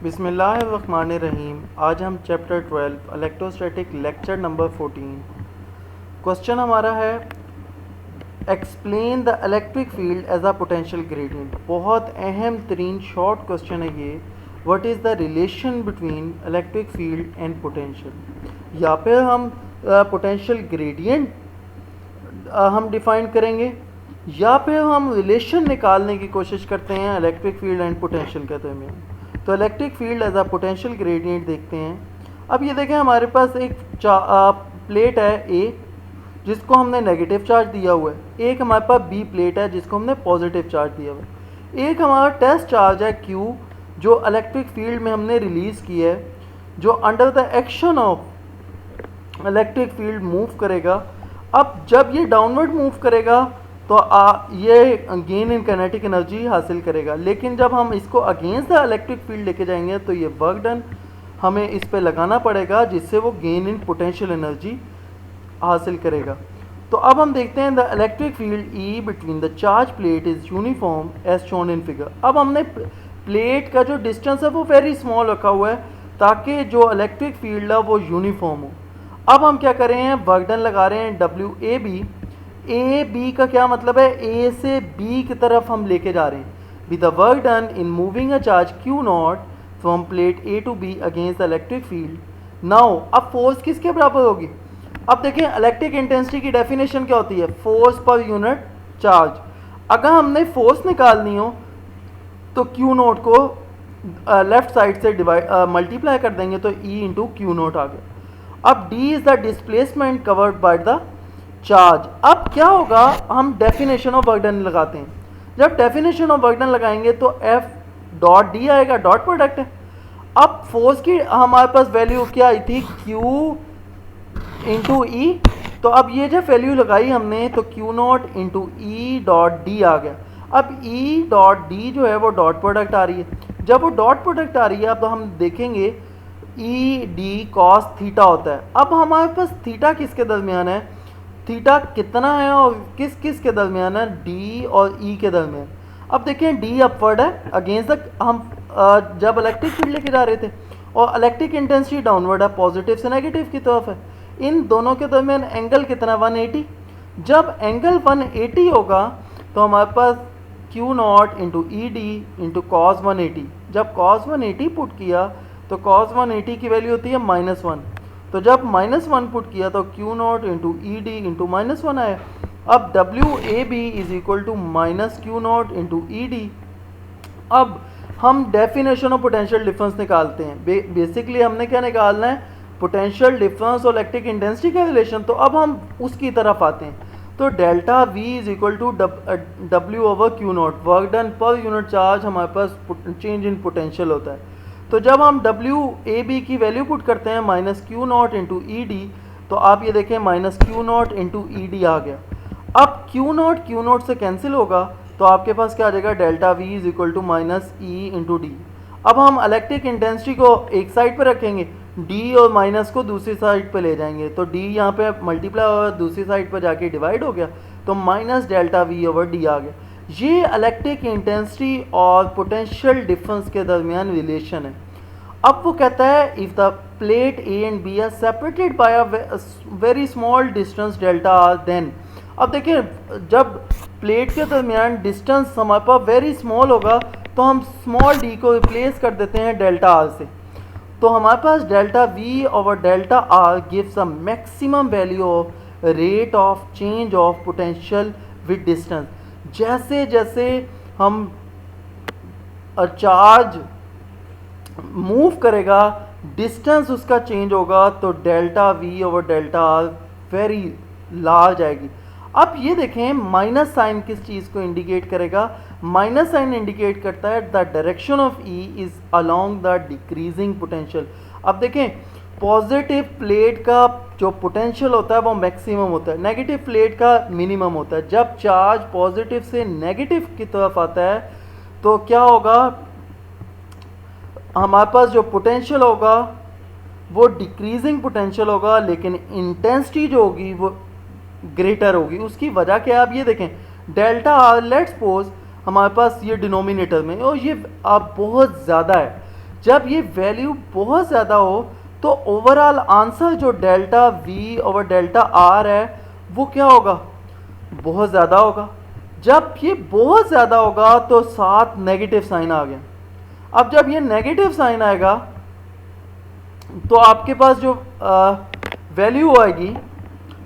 बिस्मिल्लाहिर्रहमानिर्रहीम। आज हम chapter 12 electrostatic lecture number 14। Question हमारा है explain the electric field as a potential gradient. बहुत अहम तरीन शॉर्ट क्वेश्चन है ये। What is the relation between electric field and potential. या फिर हम पोटेंशियल ग्रेडियंट हम डिफ़ाइन करेंगे या फिर हम रिलेशन निकालने की कोशिश करते हैं इलेक्ट्रिक फील्ड एंड पोटेंशियल के दरमियान। तो electric field as a potential gradient देखते हैं। अब ये देखें, हमारे पास एक प्लेट है ए जिसको हमने नेगेटिव चार्ज दिया हुआ है। एक हमारे पास बी प्लेट है जिसको हमने पॉजिटिव चार्ज दिया हुआ है। एक हमारा टेस्ट चार्ज है क्यू जो इलेक्ट्रिक फील्ड में हमने रिलीज़ किया है, जो under the action of electric field move करेगा। अब जब ये डाउनवर्ड मूव करेगा तो ये गेन इन काइनेटिक एनर्जी हासिल करेगा, लेकिन जब हम इसको अगेंस्ट द इलेक्ट्रिक फील्ड लेके जाएंगे तो ये वर्क डन हमें इस पे लगाना पड़ेगा जिससे वो गेन इन पोटेंशियल एनर्जी हासिल करेगा। तो अब हम देखते हैं the electric field E between the charge plate is uniform as shown in figure. अब हमने प्लेट का जो डिस्टेंस है वो वेरी स्मॉल रखा हुआ है ताकि जो इलेक्ट्रिक फील्ड है वो यूनिफॉर्म हो। अब हम क्या कर रहे हैं, वर्क डन लगा रहे हैं W A B. A B का क्या मतलब है, ए से बी की तरफ हम लेके जा रहे हैं। With the work done in moving a charge Q naught from plate A to B against the electric field. Now अब फोर्स किसके बराबर होगी। अब देखें इलेक्ट्रिक इंटेंसिटी की डेफिनेशन क्या होती है, फोर्स पर यूनिट चार्ज। अगर हमने फोर्स निकालनी हो तो क्यू नोट को लेफ्ट साइड से मल्टीप्लाई कर देंगे तो ई इंटू क्यू नोट आ गया। अब D is the displacement covered by the charge. अब क्या होगा, हम डेफिनेशन ऑफ वर्क डन लगाते हैं। जब डेफिनेशन ऑफ वर्क डन लगाएंगे तो एफ डॉट डी आएगा, डॉट प्रोडक्ट है। अब फोर्स की हमारे पास वैल्यू क्या आई थी, क्यू इंटू ई। तो अब ये जब वैल्यू लगाई हमने तो Q naught into E dot D आ गया। अब ई डॉट डी जो है वो डॉट प्रोडक्ट आ रही है। जब वो डॉट प्रोडक्ट आ रही है अब हम देखेंगे ई डी कॉस थीटा होता है। अब हमारे पास थीटा किसके दरमियान है, थीटा कितना है और किस किस के दरमियान है, डी और ई के दरमियान। अब देखें डी अपवर्ड है अगेंस्ट द हम जब इलेक्ट्रिक फील्ड लेके जा रहे थे और इलेक्ट्रिक इंटेंसिटी डाउनवर्ड है, पॉजिटिव से नेगेटिव की तरफ है। इन दोनों के दरमियान एंगल कितना, 180। जब एंगल 180 होगा तो हमारे पास Q naught into E D into cos 180। जब कॉस 180 पुट किया तो कॉस 180 की वैल्यू होती है -1। तो जब -1 पुट किया तो Q naught into E D into -1 आया। अब W A B is equal to minus Q naught into E D. अब हम डेफिनेशन ऑफ पोटेंशियल डिफरेंस निकालते हैं। बेसिकली हमने क्या निकालना है, पोटेंशियल डिफरेंस और इलेक्ट्रिक इंटेंसिटी का रिलेशन। तो अब हम उसकी तरफ आते हैं। तो delta V is equal to W over Q naught, work done पर यूनिट चार्ज हमारे पास चेंज इन पोटेंशियल होता है। तो जब हम डब्ल्यू ए बी की वैल्यू पुट करते हैं minus Q naught into E D, तो आप ये देखें minus Q naught into E D आ गया। अब क्यू नॉट से कैंसिल होगा तो आपके पास क्या आ जाएगा, delta V is equal to minus E into D. अब हम इलेक्ट्रिक इंटेंसिटी को एक साइड पर रखेंगे, डी और माइनस को दूसरी साइड पे ले जाएंगे। तो डी यहाँ पे मल्टीप्लाई और दूसरी साइड पर जाके डिवाइड हो गया तो minus delta V over D आ गया। ये इलेक्ट्रिक इंटेंसिटी और पोटेंशियल डिफरेंस के दरमियान रिलेशन है। अब वो कहता है if the plate A and B are separated by a very small distance delta R then. अब देखिए जब प्लेट के दरमियान डिस्टेंस हमारे पास वेरी स्मॉल होगा तो हम स्मॉल डी को रिप्लेस कर देते हैं डेल्टा आर से। तो हमारे पास delta V over delta R gives a maximum value of rate of change of potential with distance. जैसे जैसे हम चार्ज मूव करेगा डिस्टेंस उसका चेंज होगा तो delta V over delta R very large आएगी। अब ये देखें माइनस साइन किस चीज़ को इंडिकेट करेगा, माइनस साइन इंडिकेट करता है the direction of E is along the decreasing potential. अब देखें पॉजिटिव प्लेट का जो पोटेंशियल होता है वो मैक्सिमम होता है, नेगेटिव प्लेट का मिनिमम होता है। जब चार्ज पॉजिटिव से नेगेटिव की तरफ आता है तो क्या होगा, हमारे पास जो पोटेंशियल होगा वो डिक्रीजिंग पोटेंशियल होगा, लेकिन इंटेंसिटी जो होगी वो ग्रेटर होगी। उसकी वजह क्या है, आप ये देखें डेल्टा आर लेट्स सपोज हमारे पास ये डिनोमिनेटर में और ये आप बहुत ज़्यादा है जब ये वैल्यू बहुत ज़्यादा हो तो ओवरऑल आंसर जो delta V over delta are है वो क्या होगा, बहुत ज़्यादा होगा। जब ये बहुत ज़्यादा होगा तो साथ नेगेटिव साइन आ गया। अब जब ये नेगेटिव साइन आएगा तो आपके पास जो वैल्यू आएगी,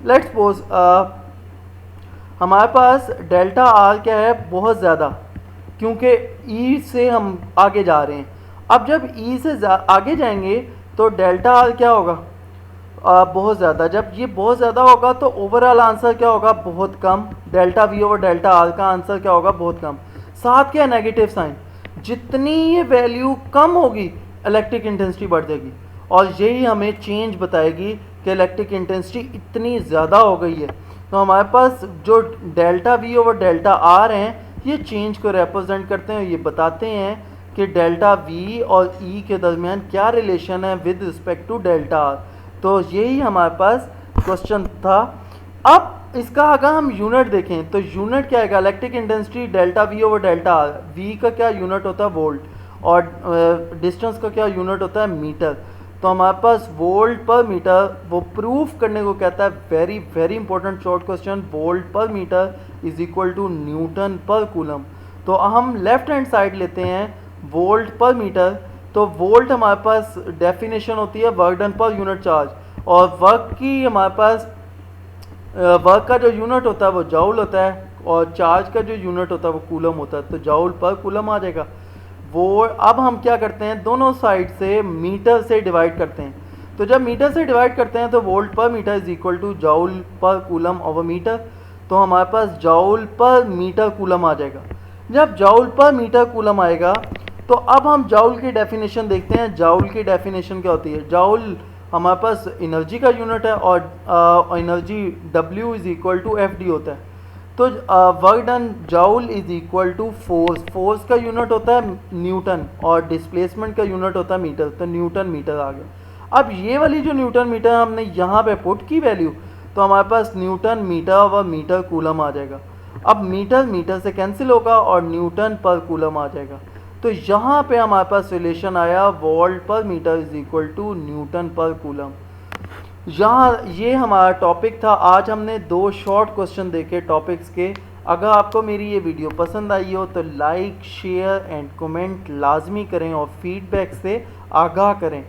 लेट्स सपोज हमारे पास डेल्टा आर क्या है, बहुत ज़्यादा, क्योंकि ई से हम आगे जा रहे हैं। अब जब ई से आगे जाएंगे तो डेल्टा आर क्या होगा, बहुत ज़्यादा। जब ये बहुत ज़्यादा होगा तो ओवरऑल आंसर क्या होगा, बहुत कम। Delta V over delta R का आंसर क्या होगा, बहुत कम। साथ क्या, नेगेटिव साइन। जितनी ये वैल्यू कम होगी इलेक्ट्रिक इंटेंसिटी बढ़ जाएगी, और यही हमें चेंज बताएगी कि इलेक्ट्रिक इंटेंसिटी इतनी ज़्यादा हो गई है। तो हमारे पास जो delta V over delta are हैं ये चेंज को रिप्रेजेंट करते हैं, ये बताते हैं कि डेल्टा वी और ई के दरमियान क्या रिलेशन है with respect to delta R. तो यही हमारे पास क्वेश्चन था। अब इसका अगर हम यूनिट देखें तो यूनिट क्या है, electric intensity delta V over delta R. V का क्या यूनिट होता है, वोल्ट, और डिस्टेंस का क्या यूनिट होता है, मीटर। तो हमारे पास वोल्ट पर मीटर, वो प्रूफ करने को कहता है, very very important short question, volt per metre is equal to newton per coulomb. तो हम लेफ्ट हैंड साइड लेते हैं वोल्ट पर मीटर। तो वोल्ट हमारे पास डेफिनेशन होती है वर्क डन पर यूनिट चार्ज, और वर्क की हमारे पास वर्क का जो यूनिट होता है वो जाउल होता है, और चार्ज का जो यूनिट होता है वो कूलम होता है। तो जाउल पर कूलम आ जाएगा वो। अब हम क्या करते हैं, दोनों साइड से मीटर से डिवाइड करते हैं। तो जब मीटर से डिवाइड करते हैं तो volt per metre is equal to joule per coulomb over metre. तो हमारे पास जाउल पर मीटर कूलम आ जाएगा। जब जाउल पर मीटर कूलम आएगा तो अब हम जाउल की डेफिनेशन देखते हैं। जाउल की डेफिनेशन क्या होती है, जाउल हमारे पास एनर्जी का यूनिट है, और energy W is equal to FD होता है। तो work done joule is equal to force, force का यूनिट होता है न्यूटन, और डिस्प्लेसमेंट का यूनिट होता है मीटर। तो न्यूटन मीटर आ गया। अब ये वाली जो न्यूटन मीटर हमने यहाँ पे पुट की वैल्यू, तो हमारे पास न्यूटन मीटर व मीटर कूलम आ जाएगा। अब मीटर मीटर से कैंसिल होगा और न्यूटन पर कूलम आ जाएगा। तो यहाँ पे हमारे पास रिलेशन आया volt per metre is equal to newton per coulomb. यहाँ ये हमारा टॉपिक था। आज हमने 2 शॉर्ट क्वेश्चन देखे टॉपिक्स के। अगर आपको मेरी ये वीडियो पसंद आई हो तो लाइक, शेयर एंड कमेंट लाजमी करें, और फीडबैक से आगाह करें।